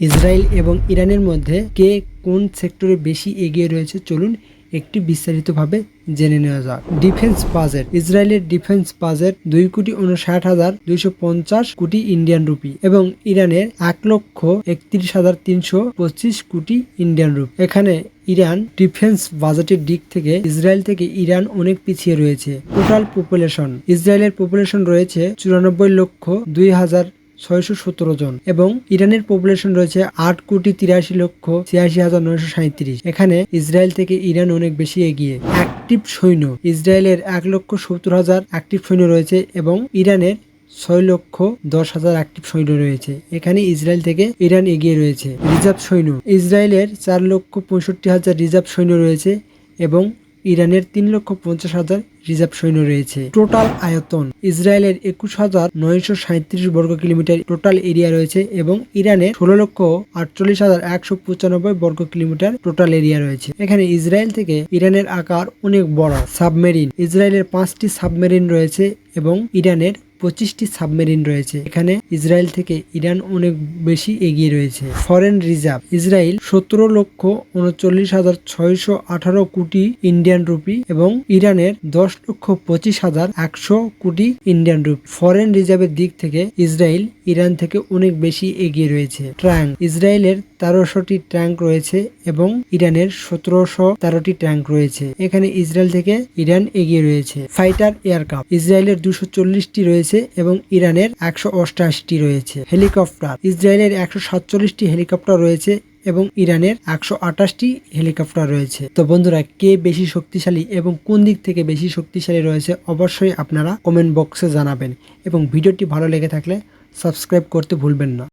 Israel এবং ইরানের মধ্যে কে কোন সেক্টরে বেশি এগিয়ে রয়েছে চলুন একটি বিস্তারিতভাবে জেনে নেওয়া যাক। Defence budget. ইসরায়েলের ডিফেন্স বাজেট 2,59,250 কোটি ইন্ডিয়ান রুপি এবং ইরানের 1,31,325 কোটি ইন্ডিয়ান রুপি। এখানে ইরান ডিফেন্স বাজেটের দিক থেকে ইসরায়েল থেকে ইরান অনেক পিছিয়ে রয়েছে। Total population. ইসরায়েলের পপুলেশন রয়েছে 94,02,617 জন এবং ইরানের পপুলেশন রয়েছে 8,83,86,937। এখানে ইসরায়েল থেকে ইরান অনেক বেশি এগিয়ে। অ্যাক্টিভ সৈন্য। ইসরায়েলের 1,70,000 অ্যাক্টিভ সৈন্য রয়েছে এবং ইরানের 6,10,000 অ্যাক্টিভ সৈন্য রয়েছে। এখানে ইসরায়েল থেকে ইরান এগিয়ে রয়েছে। রিজার্ভ সৈন্য। ইসরায়েলের 4,65,000 রিজার্ভ সৈন্য রয়েছে এবং ইরানের 3,50,000 রিজার্ভ সৈন্য রয়েছে। টোটাল আয়তন। ইসরায়েলের 21,937 বর্গ কিলোমিটার টোটাল এরিয়া রয়েছে এবং ইরানের 16,48,195 বর্গ কিলোমিটার টোটাল এরিয়া রয়েছে। এখানে ইসরায়েল থেকে ইরানের আকার অনেক বড়। সাবমেরিন। ইসরায়েলের 5টি সাবমেরিন রয়েছে এবং ইরানের 25টি সাবমেরিন রয়েছে। এখানে ইসরায়েল থেকে ইরান অনেক বেশি এগিয়ে রয়েছে। Foreign reserve. ইসরায়েল 17,39,618 কোটি ইন্ডিয়ান রুপি এবং ইরানের 10,25,100 কোটি ইন্ডিয়ান রুপি। ফরেন রিজার্ভের দিক থেকে ইসরায়েল ইরান থেকে অনেক বেশি এগিয়ে রয়েছে। ট্যাঙ্ক। ইসরায়েলের 1300টি ট্যাঙ্ক রয়েছে এবং ইরানের 1713টি ট্যাঙ্ক রয়েছে। এখানে ইসরায়েল থেকে ইরান এগিয়ে রয়েছে। Fighter aircraft. ইসরায়েলের 240টি রয়েছে এবং ইরানের 188টি রয়েছে। হেলিকপ্টার। ইসরায়েলের 147টি হেলিকপ্টার রয়েছে এবং ইরানের 128টি হেলিকপ্টার রয়েছে। তো বন্ধুরা, কে বেশি শক্তিশালী এবং কোন দিক থেকে বেশি শক্তিশালী রয়েছে অবশ্যই আপনারা কমেন্ট বক্সে জানাবেন এবং ভিডিওটি ভালো লেগে থাকলে সাবস্ক্রাইব করতে ভুলবেন না।